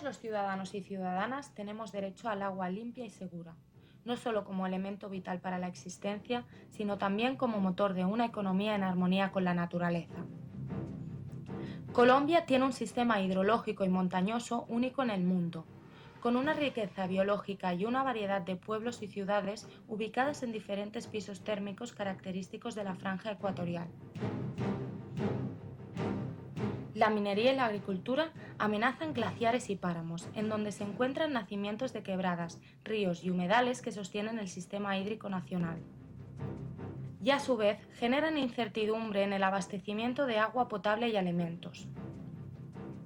Todos los ciudadanos y ciudadanas tenemos derecho al agua limpia y segura, no solo como elemento vital para la existencia, sino también como motor de una economía en armonía con la naturaleza. Colombia tiene un sistema hidrológico y montañoso único en el mundo, con una riqueza biológica y una variedad de pueblos y ciudades ubicadas en diferentes pisos térmicos característicos de la franja ecuatorial. La minería y la agricultura amenazan glaciares y páramos, en donde se encuentran nacimientos de quebradas, ríos y humedales que sostienen el sistema hídrico nacional. Y a su vez generan incertidumbre en el abastecimiento de agua potable y alimentos.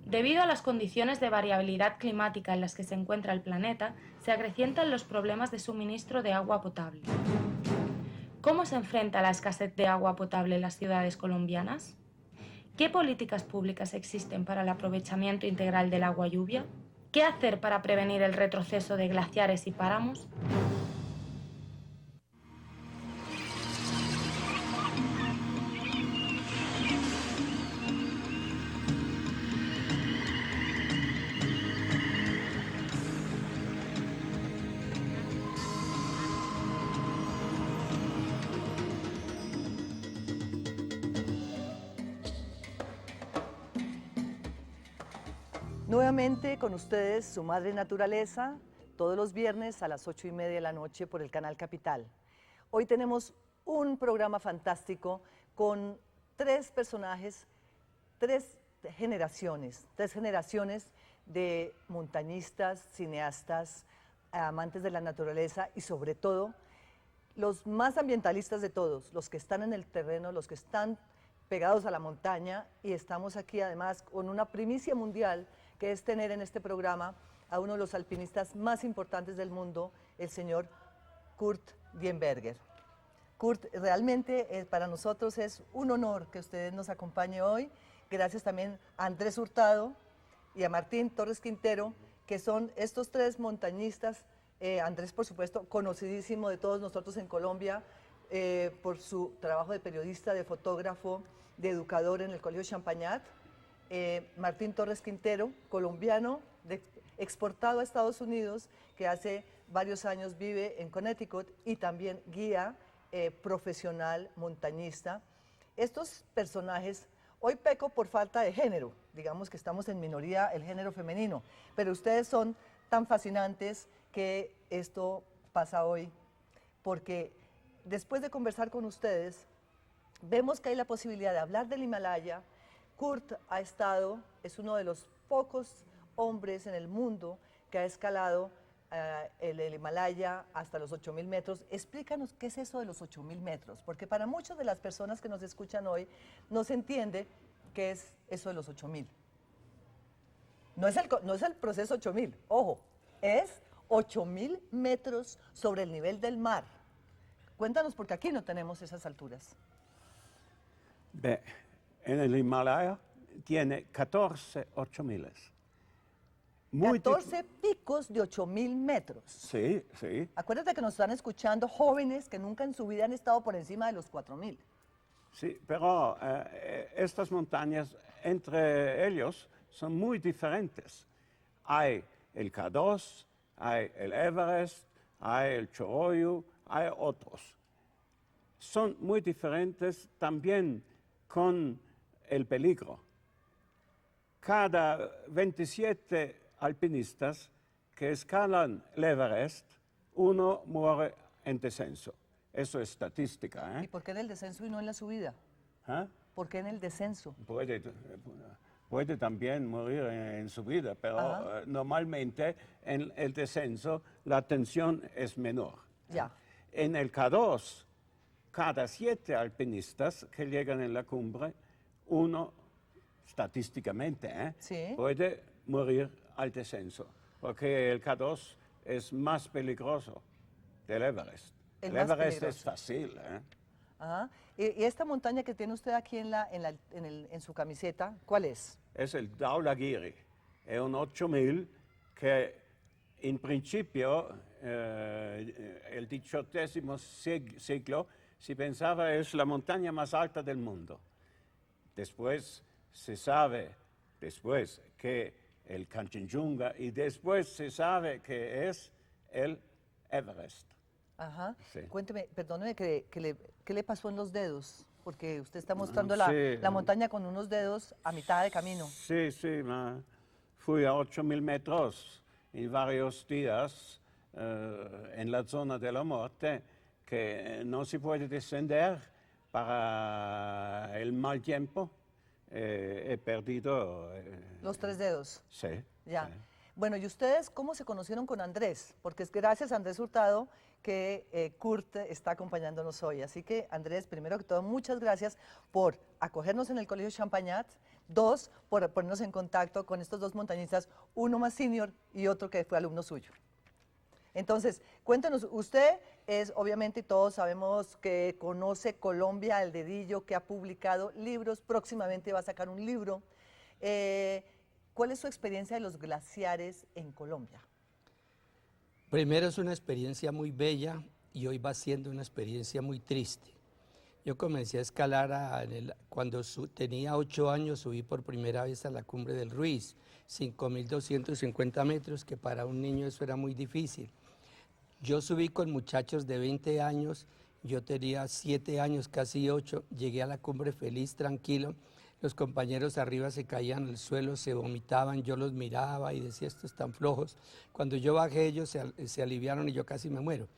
Debido a las condiciones de variabilidad climática en las que se encuentra el planeta, se acrecientan los problemas de suministro de agua potable. ¿Cómo se enfrenta la escasez de agua potable en las ciudades colombianas? ¿Qué políticas públicas existen para el aprovechamiento integral del agua lluvia? ¿Qué hacer para prevenir el retroceso de glaciares y páramos? Nuevamente con ustedes, su madre naturaleza, todos los viernes a las 8:30 de la noche por el Canal Capital. Hoy tenemos un programa fantástico con tres personajes, tres generaciones de montañistas, cineastas, amantes de la naturaleza y sobre todo los más ambientalistas de todos, los que están en el terreno, los que están pegados a la montaña, y estamos aquí además con una primicia mundial que es tener en este programa a uno de los alpinistas más importantes del mundo, el señor Kurt Diemberger. Kurt, realmente para nosotros es un honor que usted nos acompañe hoy. Gracias también a Andrés Hurtado y a Martín Torres Quintero, que son estos tres montañistas. Andrés, por supuesto, conocidísimo de todos nosotros en Colombia por su trabajo de periodista, de fotógrafo, de educador en el Colegio Champagnat. Martín Torres Quintero, colombiano, exportado a Estados Unidos, que hace varios años vive en Connecticut y también guía profesional montañista. Estos personajes, hoy peco por falta de género, digamos que estamos en minoría el género femenino, pero ustedes son tan fascinantes que esto pasa hoy, porque después de conversar con ustedes, vemos que hay la posibilidad de hablar del Himalaya. Kurt es uno de los pocos hombres en el mundo que ha escalado el Himalaya hasta los 8.000 metros. Explícanos qué es eso de los 8.000 metros, porque para muchas de las personas que nos escuchan hoy no se entiende qué es eso de los 8.000. No es el proceso 8.000, ojo, es 8.000 metros sobre el nivel del mar. Cuéntanos, porque aquí no tenemos esas alturas. En el Himalaya tiene 14 8.000. 14 picos de 8.000 metros. Sí, sí. Acuérdate que nos están escuchando jóvenes que nunca en su vida han estado por encima de los 4.000. Sí, pero estas montañas entre ellos son muy diferentes. Hay el K2, hay el Everest, hay el Chorroyu, hay otros. Son muy diferentes también con el peligro. Cada 27 alpinistas que escalan el Everest, uno muere en descenso. Eso es estadística. ¿Y por qué en el descenso y no en la subida? ¿Ah? ¿Por qué en el descenso? Puede también morir en subida, pero normalmente en el descenso la tensión es menor. Ya. En el K2, cada 7 alpinistas que llegan en la cumbre, uno, estadísticamente, Sí. puede morir al descenso, porque el K2 es más peligroso del Everest. El Everest es fácil. Ajá. ¿Y esta montaña que tiene usted aquí en su camiseta, cuál es? Es el Dhaulagiri. Es un 8.000 que en principio, el XVIII siglo, se pensaba es la montaña más alta del mundo. Después se sabe que el Kanchenjunga, y después se sabe que es el Everest. Ajá. Sí. Cuénteme, perdóneme, ¿qué le pasó en los dedos? Porque usted está mostrando Sí. la montaña con unos dedos a mitad de camino. Sí, sí, fui a 8.000 metros en varios días en la zona de la muerte, que no se puede descender para el mal tiempo. He perdido... Los 3 dedos. sí. Ya. Sí. Bueno, ¿y ustedes cómo se conocieron con Andrés? Porque es gracias a Andrés Hurtado que Kurt está acompañándonos hoy. Así que, Andrés, primero que todo, muchas gracias por acogernos en el Colegio Champagnat. 2, por ponernos en contacto con estos 2 montañistas, uno más senior y otro que fue alumno suyo. Entonces, cuéntenos, usted es, obviamente, todos sabemos que conoce Colombia al dedillo, que ha publicado libros, próximamente va a sacar un libro. ¿Cuál es su experiencia de los glaciares en Colombia? Primero es una experiencia muy bella y hoy va siendo una experiencia muy triste. Yo comencé a escalar cuando tenía 8 años, subí por primera vez a la Cumbre del Ruiz, 5.250 metros, que para un niño eso era muy difícil. Yo subí con muchachos de 20 años, yo tenía 7 años, casi 8, llegué a la cumbre feliz, tranquilo. Los compañeros arriba se caían al suelo, se vomitaban, yo los miraba y decía, estos están flojos. Cuando yo bajé, ellos se aliviaron y yo casi me muero.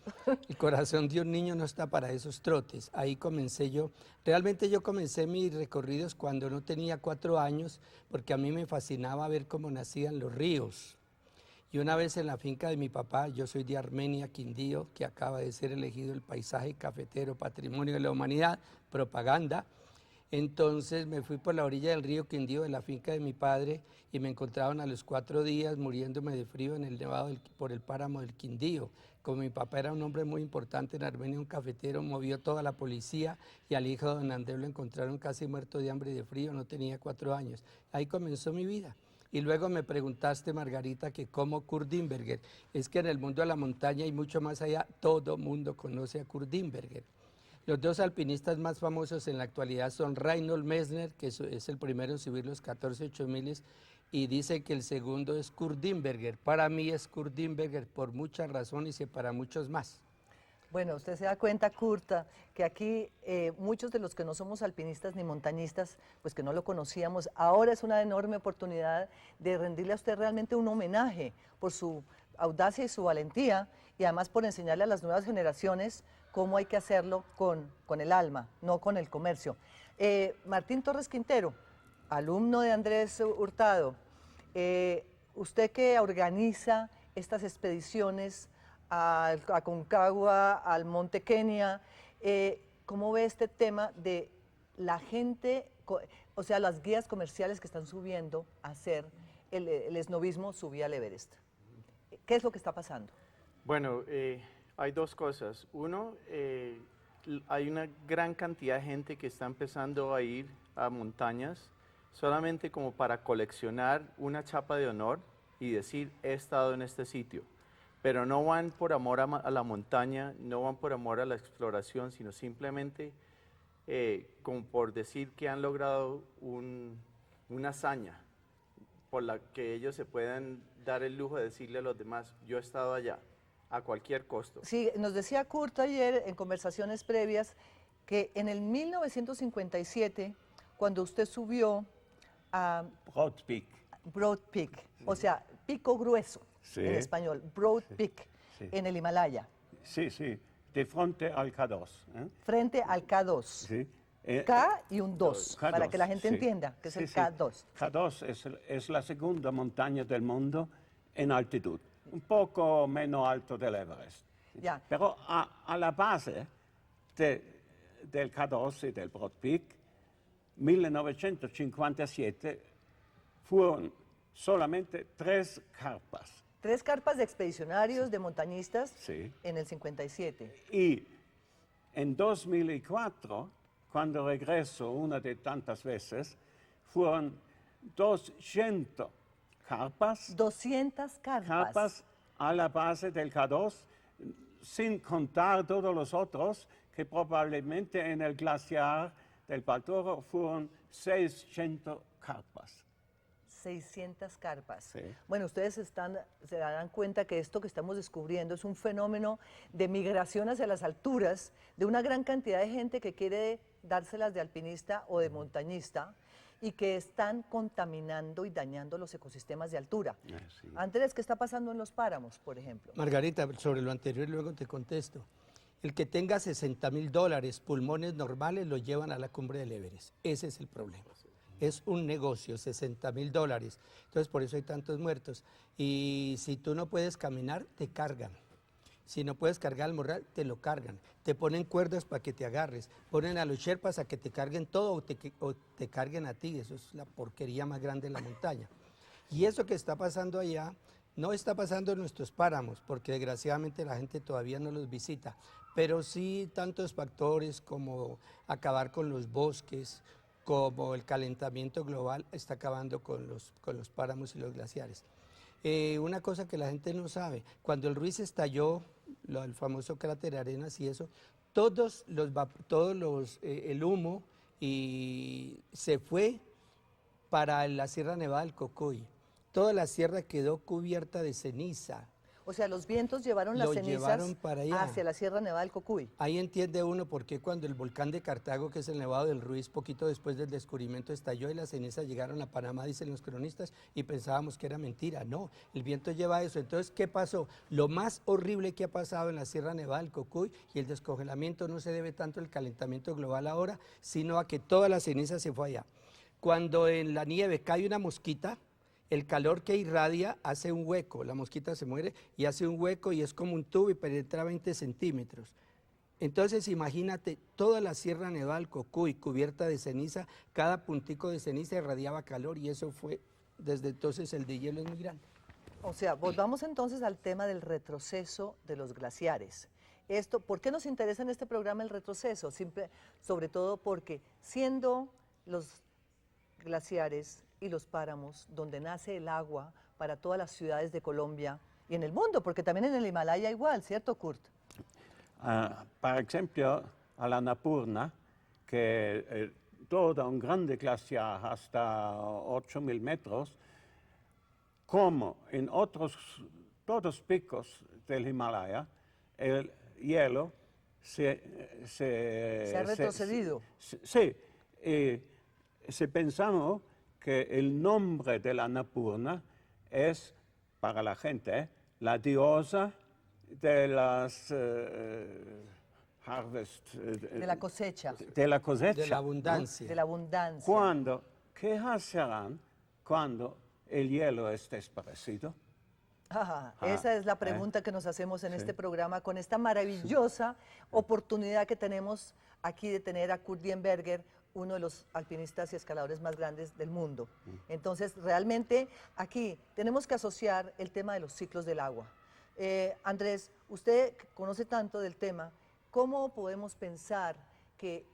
El corazón de un niño no está para esos trotes. Ahí comencé yo. Realmente yo comencé mis recorridos cuando no tenía 4 años, porque a mí me fascinaba ver cómo nacían los ríos. Y una vez en la finca de mi papá, yo soy de Armenia, Quindío, que acaba de ser elegido el paisaje cafetero, patrimonio de la humanidad, propaganda. Entonces me fui por la orilla del río Quindío de la finca de mi padre y me encontraban a los 4 días muriéndome de frío en el nevado por el páramo del Quindío. Como mi papá era un hombre muy importante en Armenia, un cafetero, movió toda la policía y al hijo de don Andrés lo encontraron casi muerto de hambre y de frío, no tenía 4 años. Ahí comenzó mi vida. Y luego me preguntaste, Margarita, que cómo Kurt Diemberger. Es que en el mundo de la montaña y mucho más allá, todo mundo conoce a Kurt Diemberger. Los 2 alpinistas más famosos en la actualidad son Reinhold Messner, que es el primero en subir los 14 8000, y dice que el segundo es Kurt Diemberger. Para mí es Kurt Diemberger por muchas razones y para muchos más. Bueno, usted se da cuenta, Curta, que aquí muchos de los que no somos alpinistas ni montañistas, pues que no lo conocíamos, ahora es una enorme oportunidad de rendirle a usted realmente un homenaje por su audacia y su valentía, y además por enseñarle a las nuevas generaciones cómo hay que hacerlo con el alma, no con el comercio. Martín Torres Quintero, alumno de Andrés Hurtado, usted que organiza estas expediciones a Aconcagua, al Monte Kenia, ¿cómo ve este tema de la gente, o sea, las guías comerciales que están subiendo a hacer el esnovismo subir al Everest? ¿Qué es lo que está pasando? Bueno, hay 2 cosas. Uno, hay una gran cantidad de gente que está empezando a ir a montañas solamente como para coleccionar una chapa de honor y decir, he estado en este sitio. Pero no van por amor a la montaña, no van por amor a la exploración, sino simplemente como por decir que han logrado una hazaña por la que ellos se puedan dar el lujo de decirle a los demás, yo he estado allá, a cualquier costo. Sí, nos decía Kurt ayer en conversaciones previas que en el 1957, cuando usted subió a Broad Peak. Broad Peak, o sea, pico grueso Sí. en español, Broad Peak, Sí. en el Himalaya, Sí, sí, de frente al K2. frente al K2. Sí. K y un 2, K2, para que la gente sí. entienda que es Sí, el sí. K2. K2 es la segunda montaña del mundo en altitud, un poco menos alto del Everest. Ya. Pero a la base del K2 y del Broad Peak, 1957, fueron solamente 3 carpas. 3 carpas de expedicionarios, de montañistas, Sí. en el 57. Y en 2004, cuando regreso una de tantas veces, fueron 200 carpas, 200 carpas. a la base del K2, sin contar todos los otros, que probablemente en el glaciar del Baltoro fueron 600 carpas. 600 carpas. Sí. Bueno, ustedes se darán cuenta que esto que estamos descubriendo es un fenómeno de migración hacia las alturas de una gran cantidad de gente que quiere dárselas de alpinista o de montañista y que están contaminando y dañando los ecosistemas de altura. Sí. Andrés, ¿qué está pasando en los páramos, por ejemplo? Margarita, sobre lo anterior luego te contesto. El que tenga $60.000, pulmones normales, lo llevan a la cumbre del Everest. Ese es el problema. Es un negocio, $60.000. Entonces, por eso hay tantos muertos. Y si tú no puedes caminar, te cargan. Si no puedes cargar el morral, te lo cargan. Te ponen cuerdas para que te agarres. Ponen a los sherpas a que te carguen todo o te carguen a ti. Eso es la porquería más grande de la montaña. Y eso que está pasando allá no está pasando en nuestros páramos, porque desgraciadamente la gente todavía no los visita. Pero sí tantos factores como acabar con los bosques, como el calentamiento global está acabando con los páramos y los glaciares. Una cosa que la gente no sabe, cuando el Ruiz estalló, el famoso cráter Arenas y eso, el humo se fue para la Sierra Nevada del Cocuy. Toda la sierra quedó cubierta de ceniza. O sea, los vientos llevaron las Lo cenizas llevaron para allá. hacia la Sierra Nevada del Cocuy. Ahí entiende uno por qué cuando el volcán de Cartago, que es el Nevado del Ruiz, poquito después del descubrimiento estalló y las cenizas llegaron a Panamá, dicen los cronistas, y pensábamos que era mentira. No, el viento lleva eso. Entonces, ¿qué pasó? Lo más horrible que ha pasado en la Sierra Nevada del Cocuy, y el descongelamiento no se debe tanto al calentamiento global ahora, sino a que toda la ceniza se fue allá. Cuando en la nieve cae una mosquita, el calor que irradia hace un hueco, la mosquita se muere y hace un hueco y es como un tubo y penetra 20 centímetros. Entonces imagínate toda la Sierra Nevada del Cocuy cubierta de ceniza, cada puntico de ceniza irradiaba calor y eso fue, desde entonces el deshielo es muy grande. O sea, volvamos entonces al tema del retroceso de los glaciares. ¿Por qué nos interesa en este programa el retroceso? Sobre todo porque siendo los glaciares y los páramos donde nace el agua para todas las ciudades de Colombia y en el mundo, porque también en el Himalaya igual, ¿cierto, Kurt? Por ejemplo, a la Annapurna, que todo un grande glaciar hasta 8.000 metros, como en todos picos del Himalaya, el hielo se ha retrocedido. Sí, se pensamos que el nombre de la Annapurna es, para la gente, la diosa de las harvest. De la cosecha. De la cosecha. De la abundancia. De la abundancia. ¿Qué harán cuando el hielo esté desaparecido? Esa es la pregunta que nos hacemos en este programa con esta maravillosa oportunidad que tenemos aquí de tener a Kurt Diemberger, uno de los alpinistas y escaladores más grandes del mundo. Entonces, realmente aquí tenemos que asociar el tema de los ciclos del agua. Andrés, usted conoce tanto del tema, ¿cómo podemos pensar qué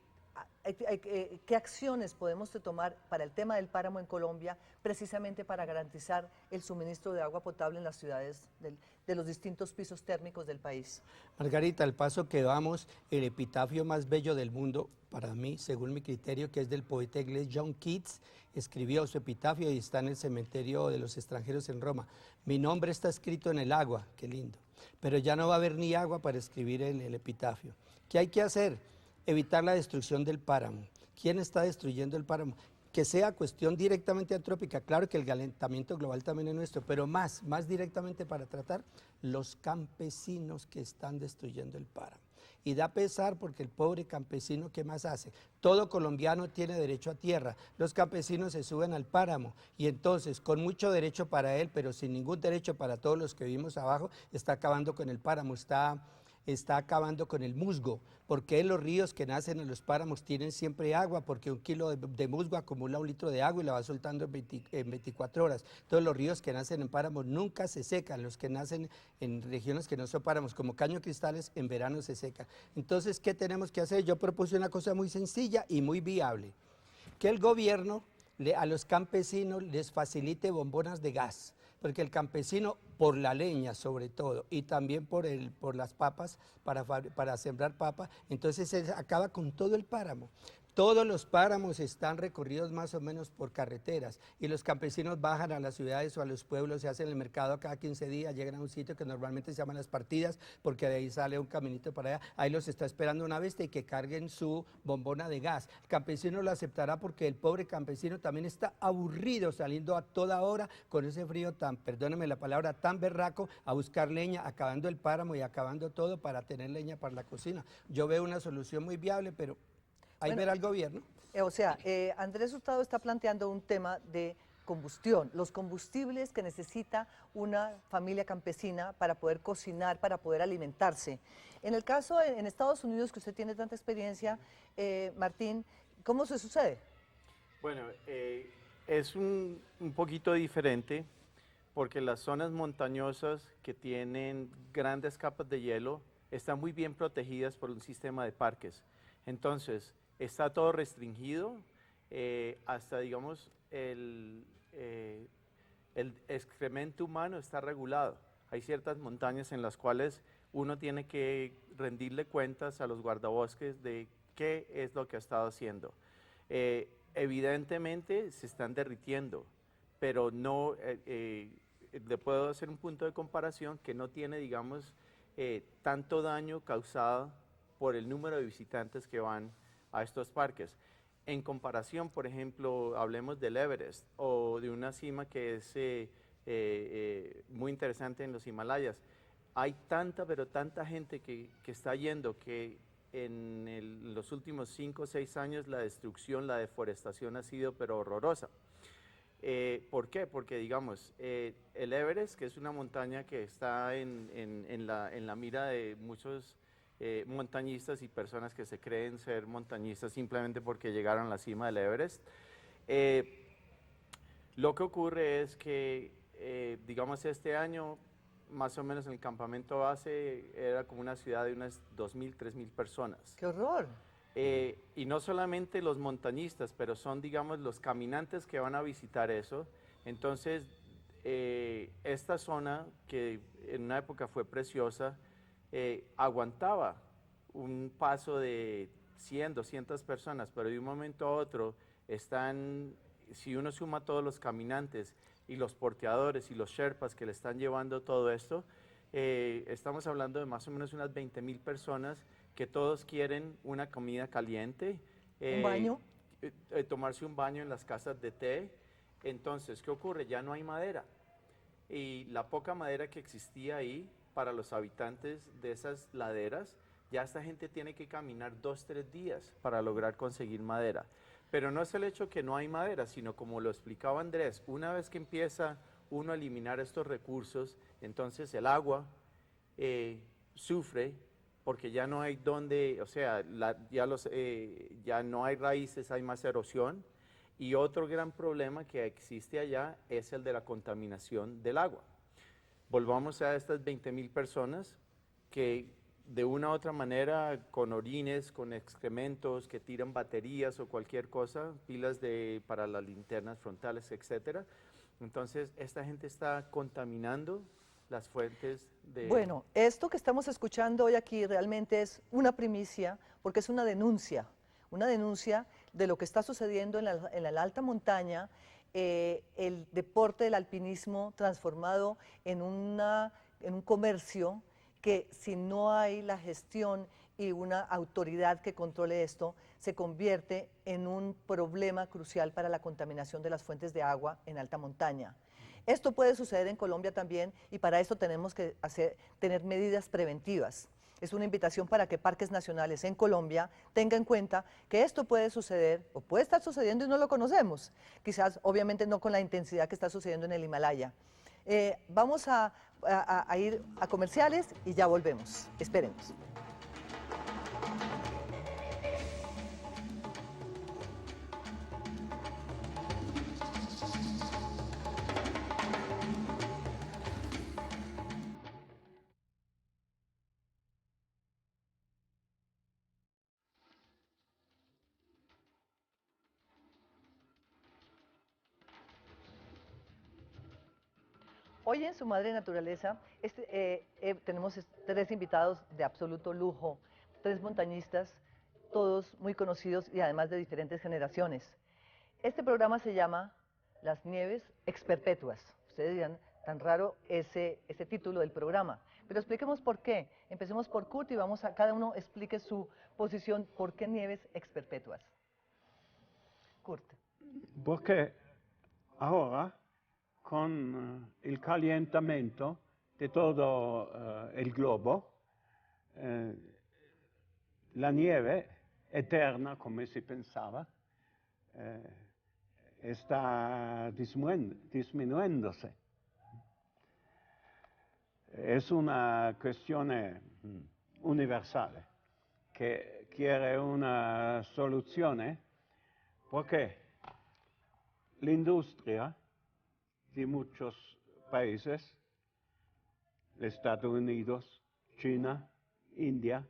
acciones podemos tomar para el tema del páramo en Colombia, precisamente para garantizar el suministro de agua potable en las ciudades de los distintos pisos térmicos del país? Margarita, al paso que vamos, el epitafio más bello del mundo, para mí, según mi criterio, que es del poeta inglés John Keats, escribió su epitafio y está en el cementerio de los extranjeros en Roma. Mi nombre está escrito en el agua, qué lindo, pero ya no va a haber ni agua para escribir en el epitafio. ¿Qué hay que hacer? Evitar la destrucción del páramo. ¿Quién está destruyendo el páramo? Que sea cuestión directamente antrópica, claro que el calentamiento global también es nuestro, pero más directamente para tratar los campesinos que están destruyendo el páramo. Y da pesar porque el pobre campesino, ¿qué más hace? Todo colombiano tiene derecho a tierra, los campesinos se suben al páramo y entonces con mucho derecho para él, pero sin ningún derecho para todos los que vivimos abajo, está acabando con el páramo, está acabando con el musgo, porque los ríos que nacen en los páramos tienen siempre agua, porque 1 kilo de musgo acumula 1 litro de agua y la va soltando en 24 horas. Todos los ríos que nacen en páramos nunca se secan, los que nacen en regiones que no son páramos, como Caño Cristales, en verano se secan. Entonces, ¿qué tenemos que hacer? Yo propuse una cosa muy sencilla y muy viable, que el gobierno a los campesinos les facilite bombonas de gas, porque el campesino, por la leña sobre todo, y también por las papas, para sembrar papa, entonces se acaba con todo el páramo. Todos los páramos están recorridos más o menos por carreteras y los campesinos bajan a las ciudades o a los pueblos, se hacen el mercado cada 15 días, llegan a un sitio que normalmente se llaman Las Partidas, porque de ahí sale un caminito para allá, ahí los está esperando una bestia y que carguen su bombona de gas. El campesino lo aceptará porque el pobre campesino también está aburrido saliendo a toda hora con ese frío tan, perdónenme la palabra, tan berraco, a buscar leña, acabando el páramo y acabando todo para tener leña para la cocina. Yo veo una solución muy viable, pero ahí Bueno, verá el gobierno. Andrés Hurtado está planteando un tema de combustión, los combustibles que necesita una familia campesina para poder cocinar, para poder alimentarse. En el caso en Estados Unidos, que usted tiene tanta experiencia, Martín, ¿cómo se sucede? Bueno, es un poquito diferente porque las zonas montañosas que tienen grandes capas de hielo están muy bien protegidas por un sistema de parques. Entonces, está todo restringido, hasta digamos el excremento humano está regulado. Hay ciertas montañas en las cuales uno tiene que rendirle cuentas a los guardabosques de qué es lo que ha estado haciendo. Evidentemente se están derritiendo, pero no, le puedo hacer un punto de comparación que no tiene, digamos, tanto daño causado por el número de visitantes que van a estos parques. En comparación, por ejemplo, hablemos del Everest o de una cima que es muy interesante en los Himalayas. Hay tanta, pero tanta gente que está yendo que en los últimos 5 o 6 años la destrucción, la deforestación ha sido pero horrorosa. ¿Por qué? Porque digamos, el Everest, que es una montaña que está en la mira de muchos montañistas y personas que se creen ser montañistas simplemente porque llegaron a la cima del Everest. Lo que ocurre es que, digamos, este año, más o menos en el campamento base, era como una ciudad de unas 2.000, 3.000 personas. ¡Qué horror! Y no solamente los montañistas, pero son, digamos, los caminantes que van a visitar eso. Entonces, esta zona, que en una época fue preciosa, aguantaba un paso de 100, 200 personas, pero de un momento a otro están, si uno suma todos los caminantes y los porteadores y los sherpas que le están llevando todo esto, estamos hablando de más o menos unas 20.000 personas que todos quieren una comida caliente, ¿Un baño? tomarse un baño en las casas de té. Entonces, ¿qué ocurre? Ya no hay madera. Y la poca madera que existía ahí para los habitantes de esas laderas, ya esta gente tiene que caminar 2, 3 días para lograr conseguir madera. Pero no es el hecho que no hay madera, sino como lo explicaba Andrés, una vez que empieza uno a eliminar estos recursos, entonces el agua sufre porque ya no hay donde, o sea, ya no hay raíces, hay más erosión. Y otro gran problema que existe allá es el de la contaminación del agua. Volvamos a estas 20.000 personas que de una u otra manera, con orines, con excrementos, que tiran baterías o cualquier cosa, pilas para las linternas frontales, etcétera. Entonces, esta gente está contaminando las fuentes de... Bueno, esto que estamos escuchando hoy aquí realmente es una primicia, porque es una denuncia de lo que está sucediendo en la alta montaña, el deporte del alpinismo transformado en un comercio que si no hay la gestión y una autoridad que controle esto, se convierte en un problema crucial para la contaminación de las fuentes de agua en alta montaña. Esto puede suceder en Colombia también y para esto tenemos que tener medidas preventivas. Es una invitación para que parques nacionales en Colombia tengan en cuenta que esto puede suceder o puede estar sucediendo y no lo conocemos. Quizás, obviamente, no con la intensidad que está sucediendo en el Himalaya. Vamos a ir a comerciales y ya volvemos. Esperemos. Hoy en Su Madre Naturaleza tenemos 3 invitados de absoluto lujo, 3 montañistas todos muy conocidos y además de diferentes generaciones. Este programa se llama Las Nieves Experpetuas. Ustedes dirán, tan raro ese título del programa. Pero expliquemos por qué. Empecemos por Kurt y vamos a cada uno explique su posición. ¿Por qué nieves experpetuas? Kurt. Porque ahora, con el calentamiento de todo el globo, la nieve eterna, como se pensaba, está disminuyéndose. Es una cuestión universal que quiere una solución, porque la industria de muchos países, Estados Unidos, China, India,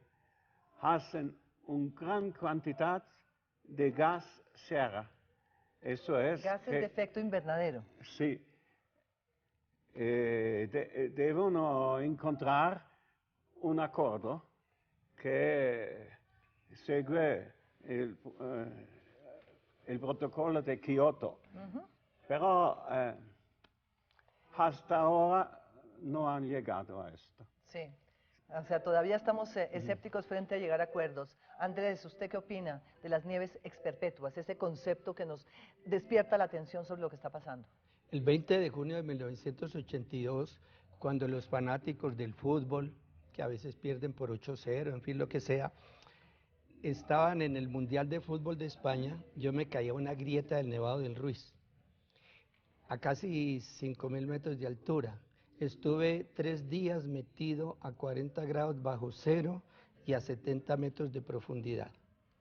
hacen una gran cantidad de gas serra. Eso es Gases de efecto invernadero. Sí. Devono encontrar un acuerdo que segue el protocolo de Kioto. Pero hasta ahora no han llegado a esto. Sí. O sea, todavía estamos escépticos frente a llegar a acuerdos. Andrés, ¿usted qué opina de las nieves experpetuas, ese concepto que nos despierta la atención sobre lo que está pasando? El 20 de junio de 1982, cuando los fanáticos del fútbol, que a veces pierden por 8-0, en fin, lo que sea, estaban en el Mundial de Fútbol de España, yo me caí a una grieta del Nevado del Ruiz, a casi 5.000 metros de altura. Estuve 3 días metido a 40 grados bajo cero y a 70 metros de profundidad.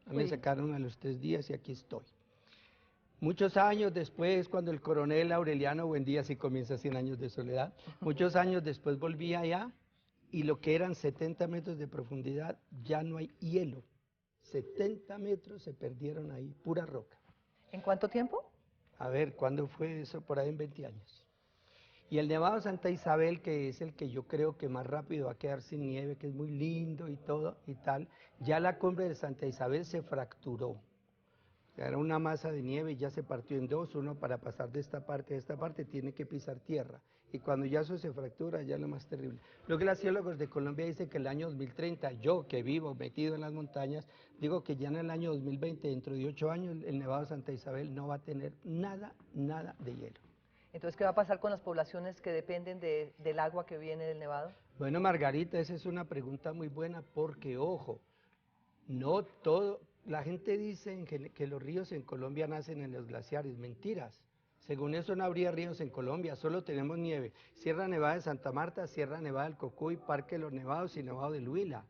Me sacaron a los 3 días y aquí estoy. Muchos años después, cuando el coronel Aureliano Buendía, sí comienza 100 años de soledad, muchos años después volví allá y lo que eran 70 metros de profundidad, ya no hay hielo. 70 metros se perdieron ahí, pura roca. ¿En cuánto tiempo? A ver, ¿cuándo fue eso? Por ahí en 20 años. Y el Nevado de Santa Isabel, que es el que yo creo que más rápido va a quedar sin nieve, que es muy lindo y todo y tal, ya la cumbre de Santa Isabel se fracturó. Era una masa de nieve y ya se partió en dos, uno para pasar de esta parte a esta parte tiene que pisar tierra. Y cuando ya eso se fractura, ya es lo más terrible. Lo que los geólogos de Colombia dicen que el año 2030, yo que vivo metido en las montañas, digo que ya en el año 2020, dentro de 8 años, el Nevado de Santa Isabel no va a tener nada de hielo. Entonces, ¿qué va a pasar con las poblaciones que dependen del agua que viene del Nevado? Bueno, Margarita, esa es una pregunta muy buena porque, ojo, no todo, la gente dice que los ríos en Colombia nacen en los glaciares, mentiras. Según eso no habría ríos en Colombia, solo tenemos nieve. Sierra Nevada de Santa Marta, Sierra Nevada del Cocuy, Parque de los Nevados y Nevado del Huila.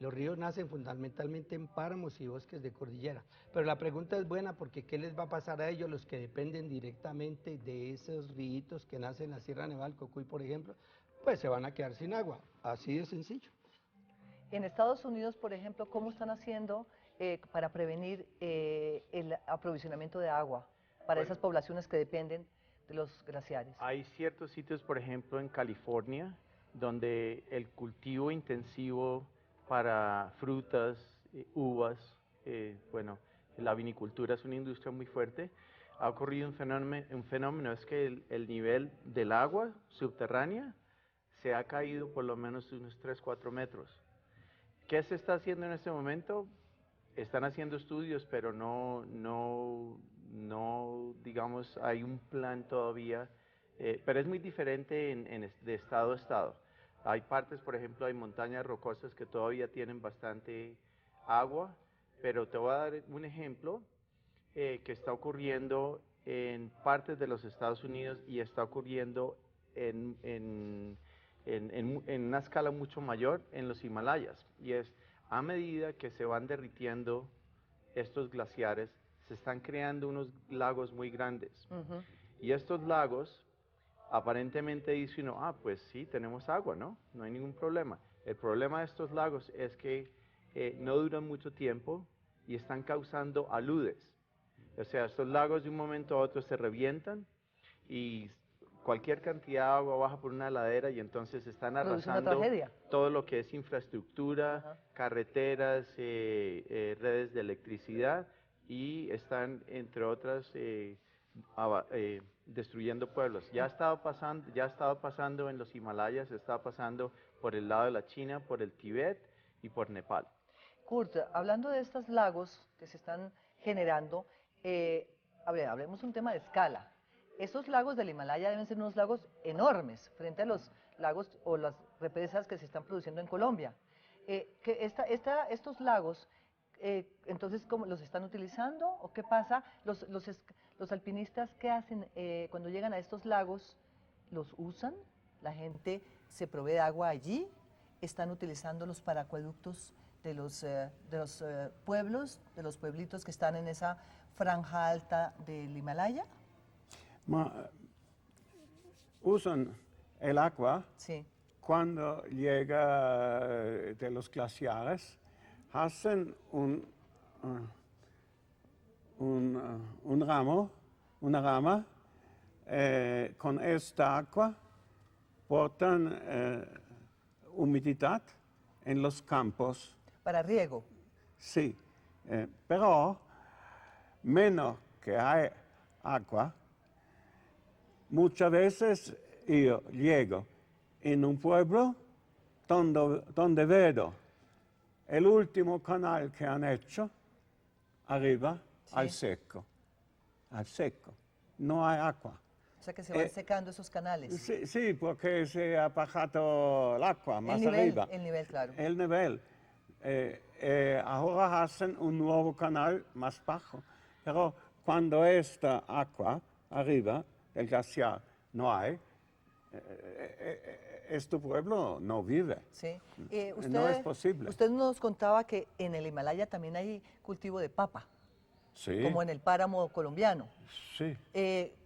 Los ríos nacen fundamentalmente en páramos y bosques de cordillera. Pero la pregunta es buena porque ¿qué les va a pasar a ellos, los que dependen directamente de esos ríos que nacen en la Sierra Nevada del Cocuy, por ejemplo? Pues se van a quedar sin agua, así de sencillo. En Estados Unidos, por ejemplo, ¿cómo están haciendo para prevenir el aprovisionamiento de agua para esas poblaciones que dependen de los glaciares? Hay ciertos sitios, por ejemplo, en California, donde el cultivo intensivo para frutas, uvas, bueno, la vinicultura es una industria muy fuerte. Ha ocurrido un fenómeno es que el nivel del agua subterránea se ha caído por lo menos unos 3-4 metros. ¿Qué se está haciendo en este momento? Están haciendo estudios, pero no, digamos, hay un plan todavía, pero es muy diferente de estado a estado. Hay partes, por ejemplo, hay montañas rocosas que todavía tienen bastante agua, pero te voy a dar un ejemplo que está ocurriendo en partes de los Estados Unidos y está ocurriendo en una escala mucho mayor en los Himalayas, y es a medida que se van derritiendo estos glaciares, se están creando unos lagos muy grandes. Y estos lagos, aparentemente dice uno, pues sí, tenemos agua, ¿no? No hay ningún problema. El problema de estos lagos es que no duran mucho tiempo y están causando aludes. O sea, estos lagos de un momento a otro se revientan y cualquier cantidad de agua baja por una ladera y entonces están Produce una arrasando tragedia. todo lo que es infraestructura, Ajá. carreteras, redes de electricidad y están, entre otras, destruyendo pueblos. Ya ha estado pasando en los Himalayas, está pasando por el lado de la China, por el Tíbet y por Nepal. Kurt, hablando de estos lagos que se están generando, hablemos un tema de escala. Estos lagos del Himalaya deben ser unos lagos enormes frente a los lagos o las represas que se están produciendo en Colombia. Estos lagos, entonces, ¿cómo los están utilizando o qué pasa? Los alpinistas, ¿qué hacen cuando llegan a estos lagos? ¿Los usan? ¿La gente se provee de agua allí? ¿Están utilizándolos para acueductos de los pueblos, de los pueblitos que están en esa franja alta del Himalaya? Usan el agua Sí. cuando llega de los glaciares, hacen una rama, con esta agua portan humedad en los campos. Para riego. Sí, pero menos que hay agua, muchas veces yo llego en un pueblo donde veo el último canal que han hecho arriba al seco, no hay agua. O sea que se van secando esos canales. Sí, porque se ha bajado el agua más arriba. El nivel, claro. El nivel. Ahora hacen un nuevo canal más bajo, pero cuando esta agua arriba del glaciar no hay, este pueblo no vive. Sí. No es posible. Usted nos contaba que en el Himalaya también hay cultivo de papa, Sí. como en el páramo colombiano. Sí.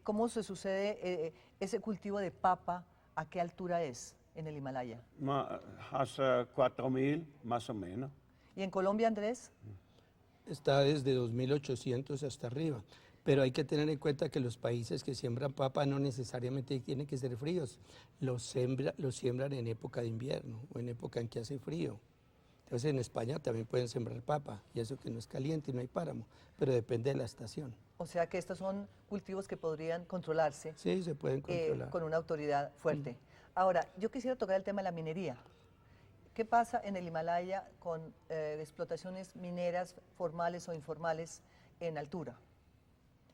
¿Cómo se sucede ese cultivo de papa? ¿A qué altura es en el Himalaya? Hace 4.000 más o menos. ¿Y en Colombia, Andrés? Está desde 2.800 hasta arriba. Pero hay que tener en cuenta que los países que siembran papa no necesariamente tienen que ser fríos. Los siembran en época de invierno o en época en que hace frío. Entonces en España también pueden sembrar papa, y eso que no es caliente y no hay páramo, pero depende de la estación. O sea que estos son cultivos que podrían controlarse. Sí, se pueden controlar. Con una autoridad fuerte. Ahora, yo quisiera tocar el tema de la minería. ¿Qué pasa en el Himalaya con explotaciones mineras formales o informales en altura?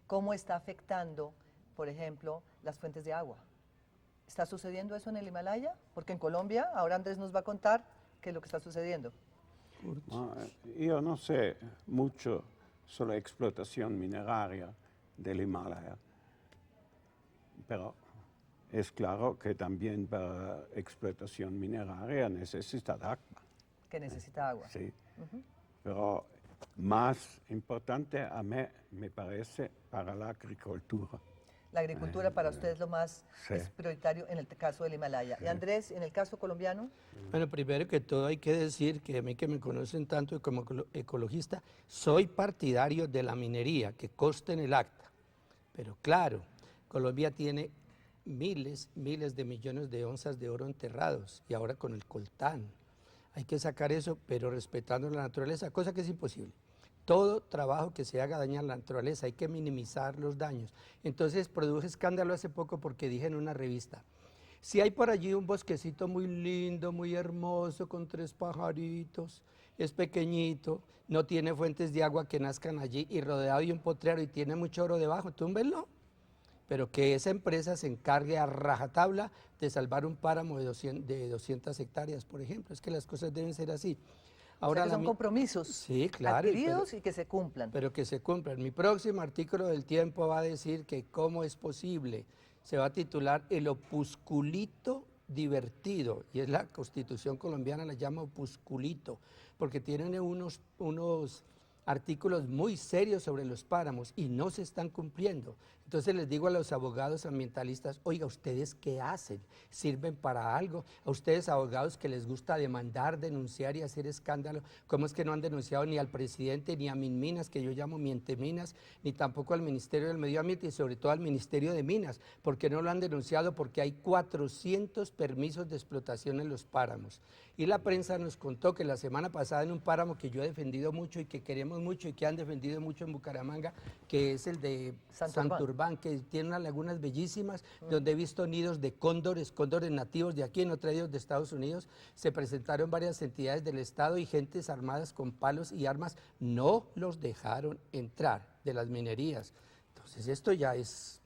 ¿Cómo está afectando, por ejemplo, las fuentes de agua? ¿Está sucediendo eso en el Himalaya? Porque en Colombia, ahora Andrés nos va a contar qué es lo que está sucediendo. Yo no sé mucho sobre explotación mineraria del Himalaya, pero es claro que también para explotación mineraria necesita agua. Que necesita agua. Sí, pero más importante a mí me parece para la agricultura. La agricultura para usted es lo más Sí. es prioritario en el caso del Himalaya. ¿Y Andrés, en el caso colombiano? Bueno, primero que todo hay que decir que a mí que me conocen tanto como ecologista, soy partidario de la minería, que conste en el acta. Pero claro, Colombia tiene miles de millones de onzas de oro enterrados y ahora con el coltán. Hay que sacar eso, pero respetando la naturaleza, cosa que es imposible. Todo trabajo que se haga daña a la naturaleza, hay que minimizar los daños. Entonces produje escándalo hace poco porque dije en una revista, si hay por allí un bosquecito muy lindo, muy hermoso, con 3 pajaritos, es pequeñito, no tiene fuentes de agua que nazcan allí y rodeado de un potrero y tiene mucho oro debajo, túmbenlo. Pero que esa empresa se encargue a rajatabla de salvar un páramo de 200 hectáreas, por ejemplo. Es que las cosas deben ser así. Ahora, o sea que son compromisos sí, claro, adquiridos y que se cumplan. Pero que se cumplan. Mi próximo artículo del Tiempo va a decir que cómo es posible. Se va a titular El opusculito divertido. Y es la Constitución colombiana, la llama opusculito, porque tienen unos artículos muy serios sobre los páramos y no se están cumpliendo. Entonces les digo a los abogados ambientalistas, oiga, ¿ustedes qué hacen? ¿Sirven para algo? A ustedes abogados que les gusta demandar, denunciar y hacer escándalo, ¿cómo es que no han denunciado ni al presidente ni a Minminas, que yo llamo Mienteminas, ni tampoco al Ministerio del Medio Ambiente y sobre todo al Ministerio de Minas? ¿Por qué no lo han denunciado? Porque hay 400 permisos de explotación en los páramos. Y la prensa nos contó que la semana pasada en un páramo que yo he defendido mucho y que queremos mucho y que han defendido mucho en Bucaramanga, que es el de Santurbán, que tiene unas lagunas bellísimas, donde he visto nidos de cóndores, cóndores nativos de aquí, no traídos de Estados Unidos. Se presentaron varias entidades del Estado y gentes armadas con palos y armas, no los dejaron entrar de las minerías. Entonces esto ya es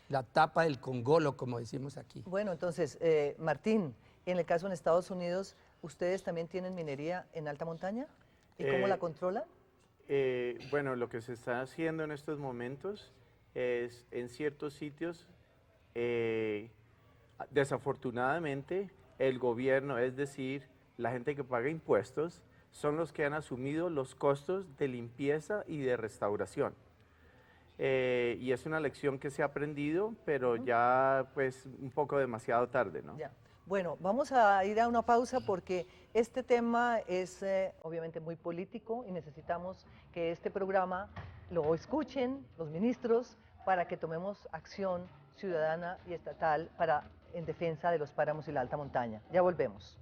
la tapa del congolo, como decimos aquí. Bueno, entonces, Martín, en el caso en Estados Unidos, ¿ustedes también tienen minería en alta montaña? ¿Y cómo la controlan? Bueno, lo que se está haciendo en estos momentos es en ciertos sitios, desafortunadamente, el gobierno, es decir, la gente que paga impuestos, son los que han asumido los costos de limpieza y de restauración. Y es una lección que se ha aprendido, pero ya pues un poco demasiado tarde, ¿no? Ya. Bueno, vamos a ir a una pausa porque este tema es obviamente muy político y necesitamos que este programa lo escuchen los ministros para que tomemos acción ciudadana y estatal en defensa de los páramos y la alta montaña. Ya volvemos.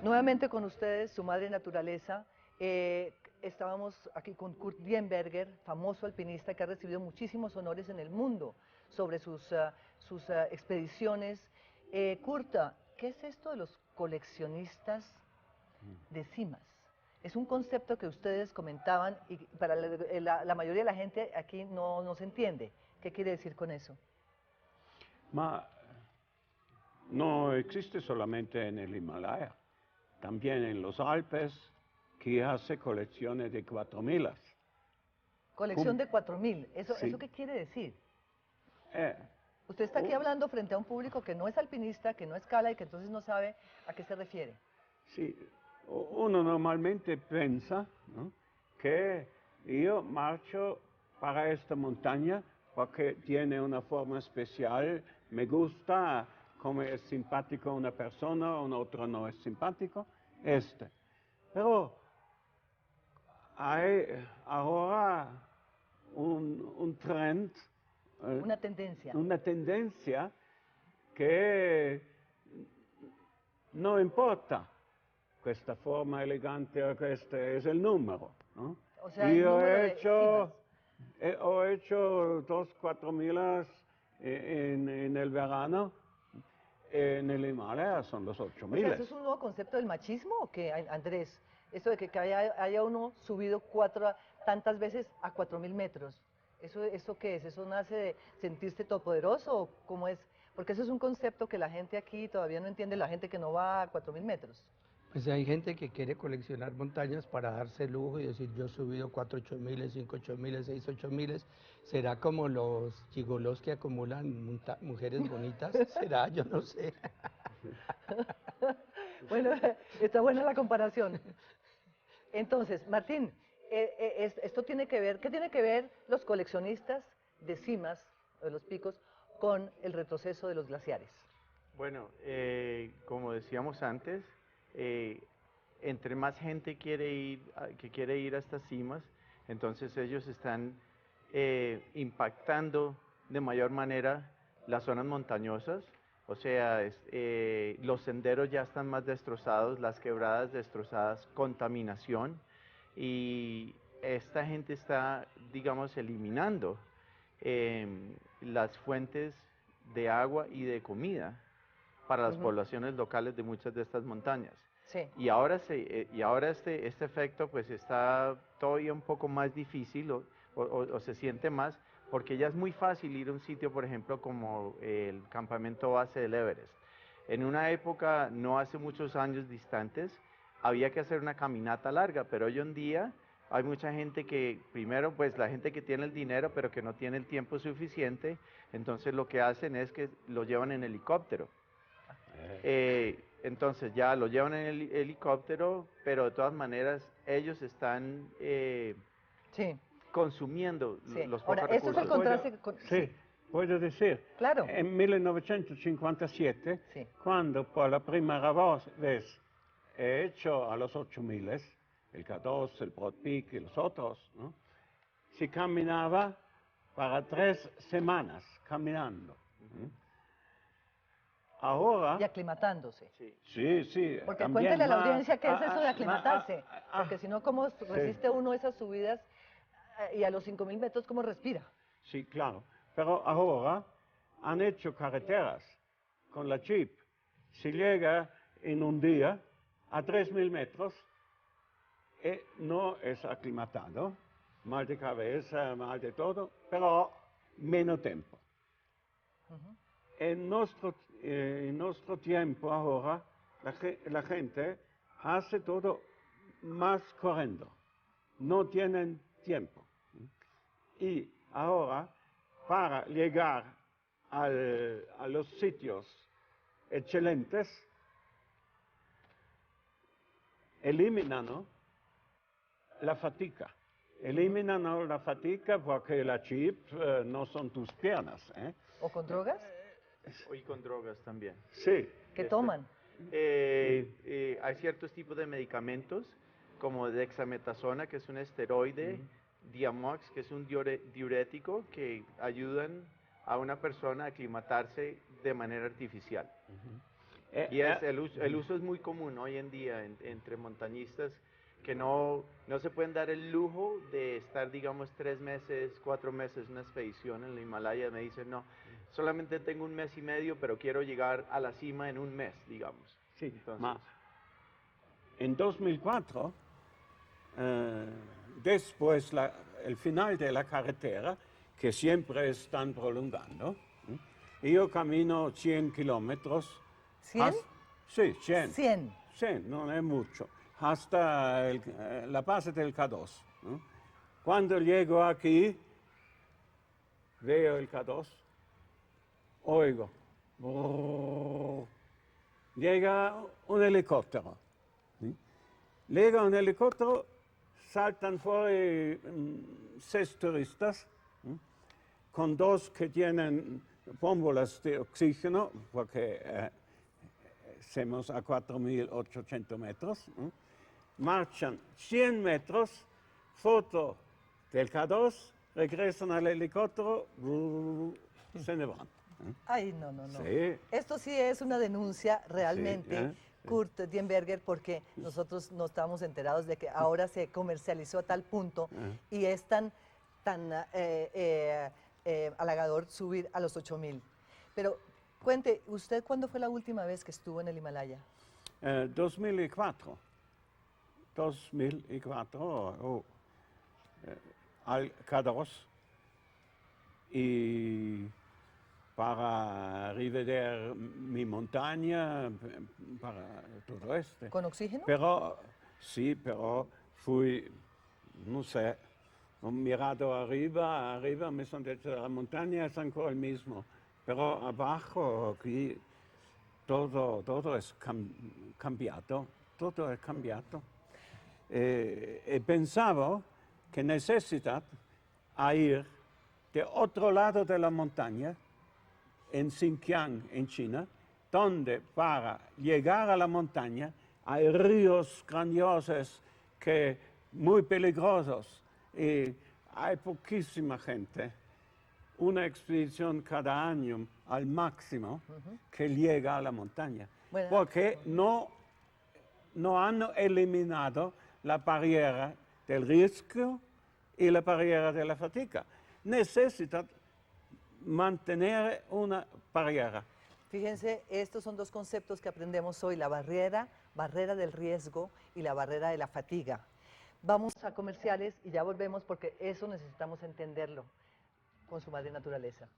Nuevamente con ustedes, su madre naturaleza. Estábamos aquí con Kurt Diemberger, famoso alpinista que ha recibido muchísimos honores en el mundo sobre sus expediciones. Kurt, ¿qué es esto de los coleccionistas de cimas? Es un concepto que ustedes comentaban y para la mayoría de la gente aquí no se entiende. ¿Qué quiere decir con eso? Ma no existe solamente en el Himalaya, también en los Alpes, que hace colecciones de 4000. Colección de 4000, Sí. ¿eso qué quiere decir? Eh, Usted está aquí hablando frente a un público que no es alpinista, que no escala y que entonces no sabe a qué se refiere. Sì, uno normalmente pensa, ¿no?, que yo marcho para esta montaña porque tiene una forma especial, me gusta, como es simpático una persona, un otro no es simpático, Pero hay ahora un trend, Una tendencia. una tendencia che non importa questa forma elegante o questo è il numero, no? O sea, el número de cimas. Ho hecho 2.000-4.000 en el verano, en el Himalaya son los O sea, 8.000. ¿eso es un nuevo concepto del machismo o qué, Andrés? Eso de que haya uno subido tantas veces a 4000 metros. ¿Eso qué es? ¿Eso nace de sentirse todopoderoso o cómo es? Porque eso es un concepto que la gente aquí todavía no entiende, la gente que no va a 4000 metros. Pues hay gente que quiere coleccionar montañas para darse lujo y decir, yo he subido 4 8000, 5 8000, 6 8000. ¿Será como los gigolos que acumulan mujeres bonitas? ¿Será? Yo no sé. Bueno, está buena la comparación. Entonces, Martín, esto tiene que ver, ¿qué tiene que ver los coleccionistas de cimas, de los picos, con el retroceso de los glaciares? Bueno, como decíamos antes, entre más gente que quiere ir a estas cimas, entonces ellos están impactando de mayor manera las zonas montañosas, o sea, los senderos ya están más destrozados, las quebradas destrozadas, contaminación, y esta gente está, digamos, eliminando las fuentes de agua y de comida para las poblaciones locales de muchas de estas montañas. Sí. Y ahora, este efecto pues está todavía un poco más difícil o se siente más porque ya es muy fácil ir a un sitio, por ejemplo, como el campamento base del Everest. En una época, no hace muchos años distantes, había que hacer una caminata larga, pero hoy en día hay mucha gente que, primero, pues la gente que tiene el dinero, pero que no tiene el tiempo suficiente, entonces lo que hacen es que lo llevan en helicóptero. Entonces ya lo llevan en el helicóptero, pero de todas maneras ellos están Sí, consumiendo sí. los Ahora, pocos esto es el recursos. contraste con... Sí, puedo decir. Claro. En 1957, Sí. cuando por la primera vez he hecho a los 8000, el K2, el Broad Peak y los otros, ¿no? Se caminaba para 3 semanas caminando. ¿no? Ahora, Y aclimatándose. Sí. sí, sí. Porque también cuéntele a la más- audiencia qué es eso de aclimatarse. ah, Porque si no, ¿cómo resiste uno esas subidas y a los 5000 metros, cómo respira? Sí, claro. Pero ahora han hecho carreteras con la Jeep. Se llega en un día a 3000 metros y no es aclimatado. Mal de cabeza, mal de todo, pero menos tiempo. En nuestro tiempo ahora, la gente hace todo más corriendo. No tienen tiempo. Y ahora, para llegar a los sitios excelentes, eliminan, ¿no?, la fatiga. Eliminan, ¿no?, la fatiga porque la chip no son tus piernas. ¿O con drogas? Y con drogas también. Sí, ¿Qué toman? Hay ciertos tipos de medicamentos, como dexametasona, que es un esteroide, Diamox, que es un diurético, que ayudan a una persona a aclimatarse de manera artificial. Y el uso es muy común hoy en día entre montañistas que no se pueden dar el lujo de estar, digamos, 3 meses, 4 meses en una expedición en el Himalaya. Me dicen, no, solamente tengo 1 mes y medio, pero quiero llegar a la cima en 1 mes, digamos. sí. Entonces, En 2004, después el final de la carretera, que siempre están prolongando, yo camino 100 kilómetros. ¿100? Sí, 100. 100. 100, no es mucho. Hasta la base del K2. ¿no? Cuando llego aquí, veo el K2, oigo. brrr, llega un helicóptero. ¿sí? Llega un helicóptero, saltan fuori 6 turistas, con 2 que tienen bombolas de oxígeno, porque estamos a 4800 metros. Marchan 100 metros, foto del K2, regresan al helicóptero, se ne van. Ay, no, no, no. Sí. Esto sí es una denuncia realmente, Sí. Kurt Dienberger, porque nosotros no estábamos enterados de que ahora se comercializó a tal punto y es tan halagador subir a los 8000. Pero cuente, ¿usted cuándo fue la última vez que estuvo en el Himalaya? 2004. 2004, al K2 y para rivedere mi montaña, para todo esto. ¿Con oxígeno? Pero, sí, pero fui, no sé, ho mirado arriba me sono detto la montaña es ancora el mismo, pero abajo aquí todo es cambiato, todo es cambiato. E pensavo que necesitaba ir de otro lado de la montaña, en Xinjiang, en China, donde para llegar a la montaña hay ríos grandiosos, muy peligrosos, y hay poquísima gente. Una expedición cada año al máximo que llega a la montaña, Bueno. porque no han eliminado la barrera del riesgo y la barrera de la fatiga. Necesitan mantener una barrera. Fíjense, estos son 2 conceptos que aprendemos hoy, la barrera del riesgo y la barrera de la fatiga. Vamos a comerciales y ya volvemos porque eso necesitamos entenderlo. con su madre naturaleza.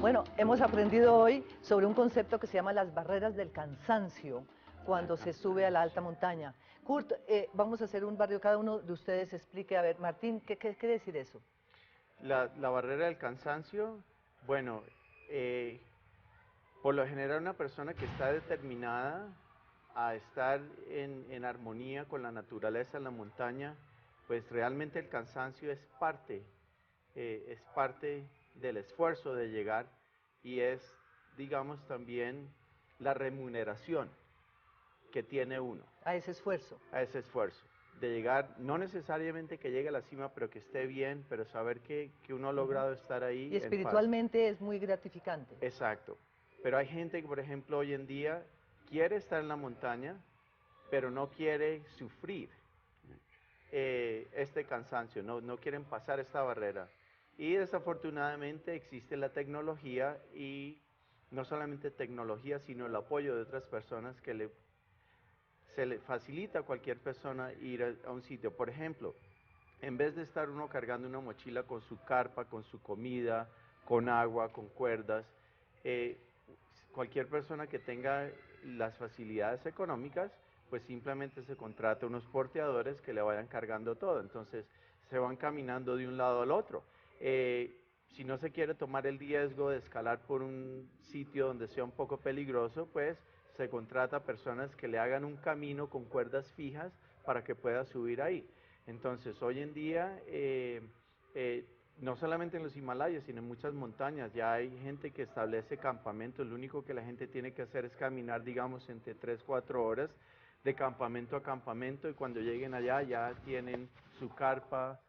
Bueno, hemos aprendido hoy sobre un concepto que se llama las barreras del cansancio cuando se sube a la alta montaña. Kurt, vamos a hacer un barrio, cada uno de ustedes explique, a ver, Martín, ¿qué quiere decir eso? La barrera del cansancio, bueno, por lo general una persona que está determinada a estar en armonía con la naturaleza en la montaña, pues realmente el cansancio es parte del esfuerzo de llegar y es, digamos, también la remuneración que tiene uno A ese esfuerzo. a ese esfuerzo. De llegar, no necesariamente que llegue a la cima, pero que esté bien, pero saber que uno ha logrado estar ahí Y en paz. espiritualmente es muy gratificante. Exacto. Pero hay gente que, por ejemplo, hoy en día quiere estar en la montaña, pero no quiere sufrir este cansancio, no quieren pasar esta barrera. Y desafortunadamente existe la tecnología y no solamente tecnología, sino el apoyo de otras personas que se le facilita a cualquier persona ir a un sitio. Por ejemplo, en vez de estar uno cargando una mochila con su carpa, con su comida, con agua, con cuerdas, eh, cualquier persona que tenga las facilidades económicas, pues simplemente se contrata unos porteadores que le vayan cargando todo. Entonces se van caminando de un lado al otro. Si no se quiere tomar el riesgo de escalar por un sitio donde sea un poco peligroso, pues se contrata personas que le hagan un camino con cuerdas fijas para que pueda subir ahí. Entonces, hoy en día, no solamente en los Himalayas, sino en muchas montañas, ya hay gente que establece campamentos. Lo único que la gente tiene que hacer es caminar, digamos, entre 3, 4 horas de campamento a campamento, y cuando lleguen allá ya tienen su carpa,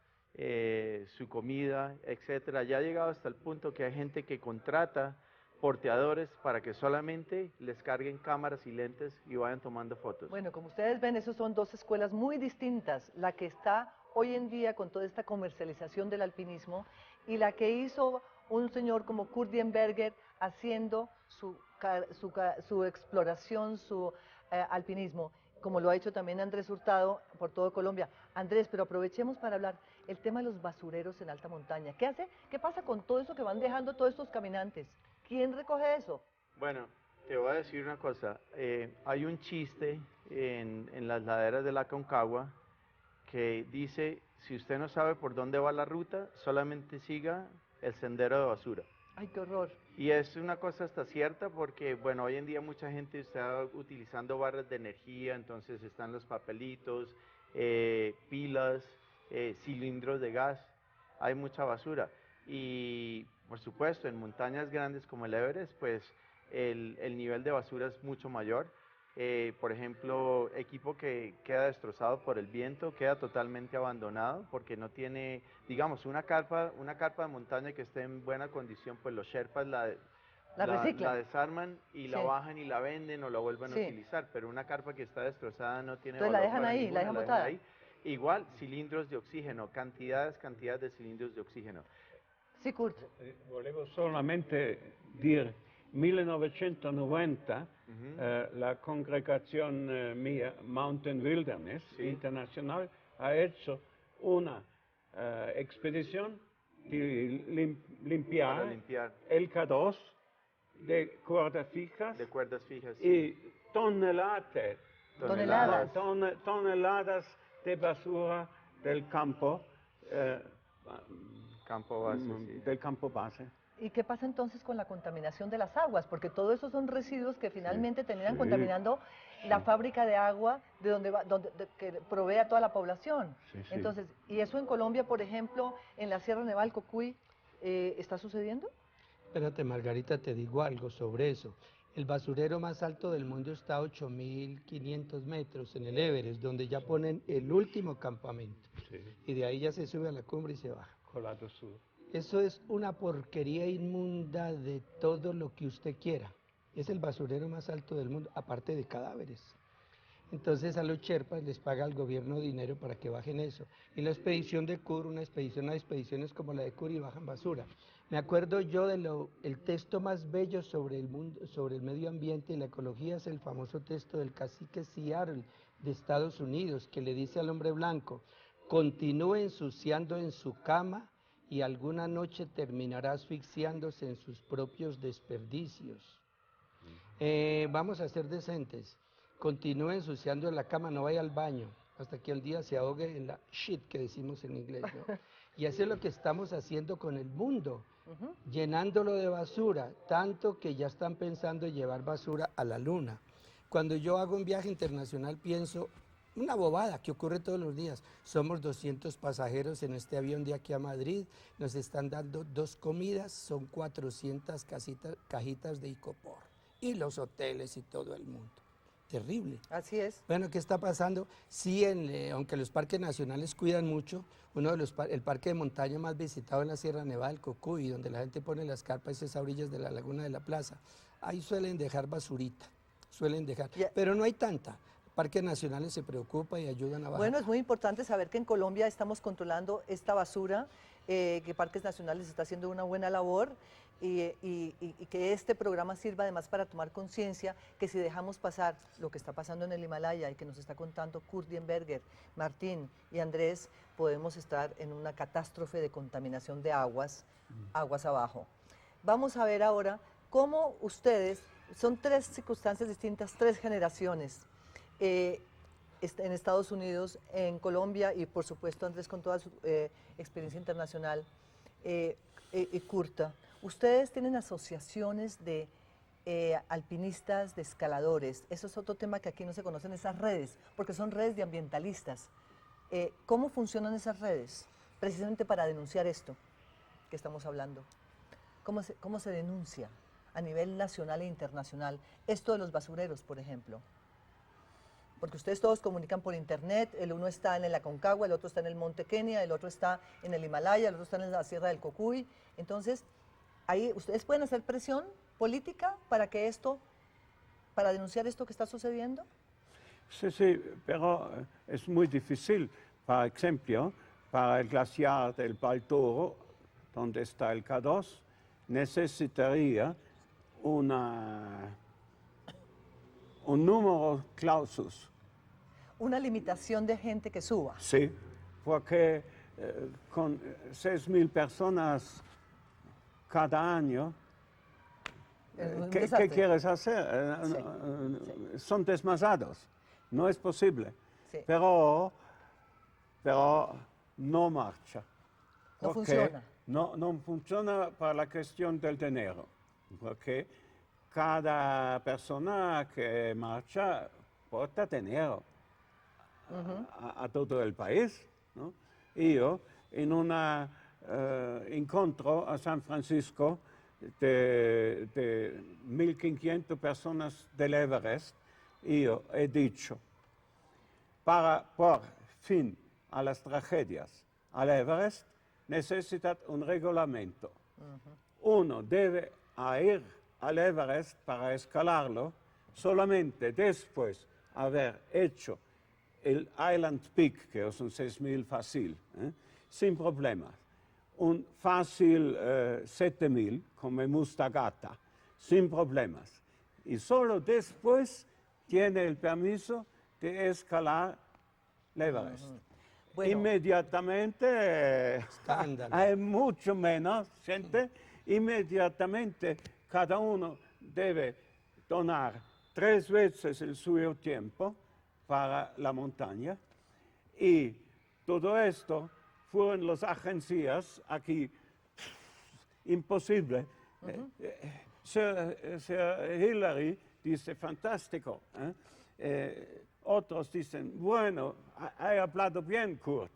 su comida, etcétera. Ya ha llegado hasta el punto que hay gente que contrata porteadores para que solamente les carguen cámaras y lentes y vayan tomando fotos. Bueno, como ustedes ven, esos son dos escuelas muy distintas, la que está hoy en día con toda esta comercialización del alpinismo y la que hizo un señor como Kurt Diemberger haciendo su exploración, su alpinismo, como lo ha hecho también Andrés Hurtado por todo Colombia. Andrés, pero aprovechemos para hablar el tema de los basureros en alta montaña. ¿Qué hace? ¿Qué pasa con todo eso que van dejando todos estos caminantes? ¿Quién recoge eso? Bueno, te voy a decir una cosa. Hay un chiste en las laderas de la Aconcagua que dice, si usted no sabe por dónde va la ruta, solamente siga el sendero de basura. Ay, qué horror. Y es una cosa hasta cierta porque, bueno, hoy en día mucha gente está utilizando barras de energía, entonces están los papelitos, pilas, cilindros de gas, hay mucha basura. Y, por supuesto, en montañas grandes como el Everest, pues el nivel de basura es mucho mayor. Por ejemplo, equipo que queda destrozado por el viento, queda totalmente abandonado porque no tiene, digamos, una carpa de montaña que esté en buena condición, pues los Sherpas La reciclan. la desarman y la Sí. bajan y la venden o la vuelven Sí. a utilizar, pero una carpa que está destrozada no tiene Entonces la valor dejan para ahí, ninguna, la dejan dejan botada. ahí. Igual, cilindros de oxígeno, cantidades de cilindros de oxígeno. Sí, Kurt. Volevo solamente dire, 1990 la congregazione mia Mountain Wilderness Sí. Internacional ha hecho una expedición de Para limpiar limpiar el K2 de cuerdas fijas de cuerdas fijas. y toneladas Toneladas. toneladas de basura del campo, Campo base, sí. del campo base. ¿Y qué pasa entonces con la contaminación de las aguas? Porque todo eso son residuos que finalmente terminan sí, contaminando la fábrica de agua de donde va, que provee a toda la población. Sí, sí. Entonces, ¿y eso en Colombia, por ejemplo, en la Sierra Nevada del Cocuy, está sucediendo? Espérate, Margarita, te digo algo sobre eso. El basurero más alto del mundo está a 8.500 metros en el Everest, donde ya ponen el último campamento. Sí, Y de ahí ya se sube a la cumbre y se baja. Colado Sur. Eso es una porquería inmunda de todo lo que usted quiera. Es el basurero más alto del mundo, aparte de cadáveres. Entonces a los Sherpas les paga el gobierno dinero para que bajen eso. Y la expedición de Kur, una expedición a expediciones como la de Kur y bajan basura. Me acuerdo yo el texto más bello sobre el mundo, sobre el medio ambiente y la ecología es el famoso texto del cacique Seattle de Estados Unidos, que le dice al hombre blanco: continúe ensuciando en su cama y alguna noche terminará asfixiándose en sus propios desperdicios. Vamos a ser decentes. Continúe ensuciando en la cama, no vaya al baño, hasta que un día se ahogue en la shit que decimos en inglés, ¿no? Y eso es lo que estamos haciendo con el mundo, llenándolo de basura, tanto que ya están pensando en llevar basura a la luna. Cuando yo hago un viaje internacional pienso, una bobada que ocurre todos los días, somos 200 pasajeros en este avión de aquí a Madrid, nos están dando 2 comidas, son 400 cajitas de icopor, y los hoteles y todo el mundo. Terrible. Así es. Bueno, ¿qué está pasando? Sí, aunque los parques nacionales cuidan mucho, el parque de montaña más visitado en la Sierra Nevada del Cocuy, donde la gente pone las carpas a orillas de la laguna de la plaza, ahí suelen dejar basurita, pero no hay tanta. Parques nacionales se preocupan y ayudan a bajar. Bueno, es muy importante saber que en Colombia estamos controlando esta basura, que Parques Nacionales está haciendo una buena labor y que este programa sirva además para tomar conciencia que si dejamos pasar lo que está pasando en el Himalaya y que nos está contando Kurt Dienberger, Martín y Andrés, podemos estar en una catástrofe de contaminación de aguas abajo. Vamos a ver ahora cómo ustedes, son 3 circunstancias distintas, 3 generaciones, en Estados Unidos, en Colombia y por supuesto Andrés con toda su experiencia internacional, Curta. Ustedes tienen asociaciones de alpinistas, de escaladores. Eso es otro tema que aquí no se conocen, esas redes, porque son redes de ambientalistas. ¿Cómo funcionan esas redes? Precisamente para denunciar esto que estamos hablando. ¿Cómo se denuncia a nivel nacional e internacional esto de los basureros, por ejemplo? Porque ustedes todos comunican por internet, el uno está en el Aconcagua, el otro está en el Monte Kenia, el otro está en el Himalaya, el otro está en la Sierra del Cocuy. Entonces, ahí ustedes pueden hacer presión política para denunciar esto que está sucediendo. Sí, sí, pero es muy difícil. Por ejemplo, para el glaciar del Baltoro, donde está el K2, necesitaría un número clausus. Una limitación de gente que suba. Sí, porque con 6.000 personas cada año, ¿qué quieres hacer? Sí. Son demasiados, no es posible. Sí. Pero no marcha. No funciona. No funciona para la cuestión del dinero, porque cada persona que marcha porta dinero a todo el país, ¿no? Yo, en un encuentro a San Francisco de 1.500 personas del Everest, yo he dicho, para por fin a las tragedias al Everest, necesita un reglamento. Uno debe ir al Everest para escalarlo solamente después de haber hecho el Island Peak, que es un 6.000 fácil, sin problemas. Un fácil 7.000, como en Mustagata, sin problemas. Y solo después tiene el permiso de escalar el Everest. Bueno. Inmediatamente hay mucho menos gente, inmediatamente cada uno debe donar 3 veces el suyo tiempo para la montaña y todo esto fueron las agencias aquí, imposible. Sir Hillary dice fantástico. Otros dicen, bueno, he hablado bien, Kurt,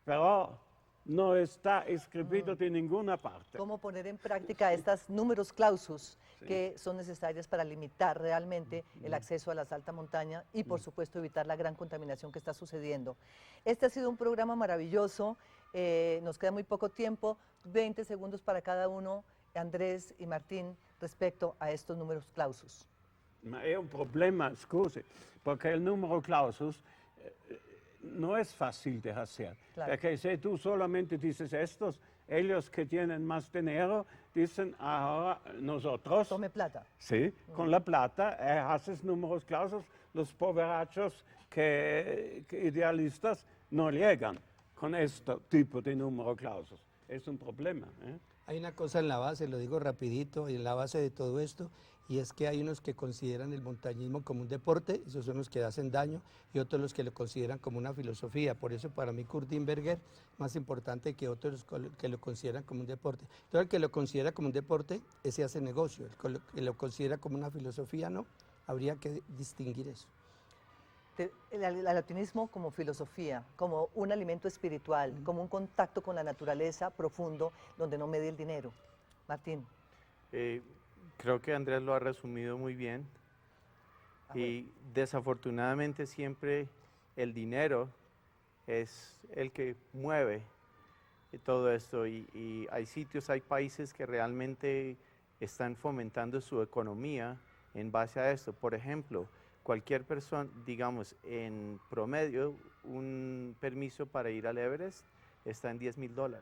pero no está escrito de ninguna parte. Cómo poner en práctica estos números clausus que son necesarias para limitar realmente el acceso a las altas montañas y, por supuesto, evitar la gran contaminación que está sucediendo. Este ha sido un programa maravilloso, nos queda muy poco tiempo, 20 segundos para cada uno, Andrés y Martín, respecto a estos números clausus. Ma è un problema, scusi, perché il numero clausus no es fácil de hacer. Claro. Porque si tú solamente dices estos, ellos que tienen más dinero dicen ahora nosotros. Tome plata. Sí, con la plata haces números clausus, los pobrachos que idealistas no llegan con este tipo de número clausus. Es un problema. Hay una cosa en la base, lo digo rapidito, en la base de todo esto, y es que hay unos que consideran el montañismo como un deporte, esos son los que hacen daño, y otros los que lo consideran como una filosofía. Por eso para mí Kurt Diemberger es más importante que otros que lo consideran como un deporte. Entonces el que lo considera como un deporte, ese hace negocio, el que lo considera como una filosofía, no, habría que distinguir eso. El alpinismo como filosofía, como un alimento espiritual, como un contacto con la naturaleza profundo donde no mede el dinero. Martín. Creo que Andrés lo ha resumido muy bien. Y desafortunadamente siempre el dinero es el que mueve todo esto. Y hay sitios, hay países que realmente están fomentando su economía en base a esto. Por ejemplo, cualquier persona, digamos, en promedio, un permiso para ir al Everest está en $10,000.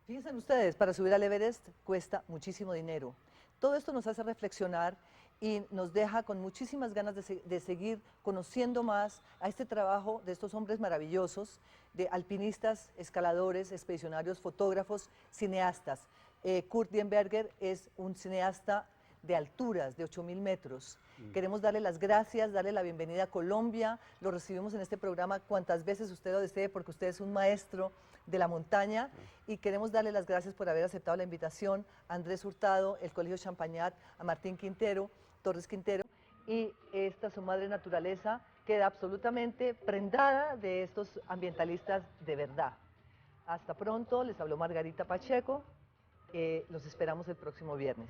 Fíjense ustedes, para subir al Everest cuesta muchísimo dinero. Todo esto nos hace reflexionar y nos deja con muchísimas ganas de seguir conociendo más a este trabajo de estos hombres maravillosos, de alpinistas, escaladores, expedicionarios, fotógrafos, cineastas. Kurt Diemberger es un cineasta de alturas, de 8.000 metros. Queremos darle las gracias, darle la bienvenida a Colombia. Lo recibimos en este programa cuantas veces usted lo desee, porque usted es un maestro de la montaña, y queremos darle las gracias por haber aceptado la invitación a Andrés Hurtado, el Colegio Champagnat, a Martín Torres Quintero, y esta su madre naturaleza queda absolutamente prendada de estos ambientalistas de verdad. Hasta pronto, les habló Margarita Pacheco, los esperamos el próximo viernes.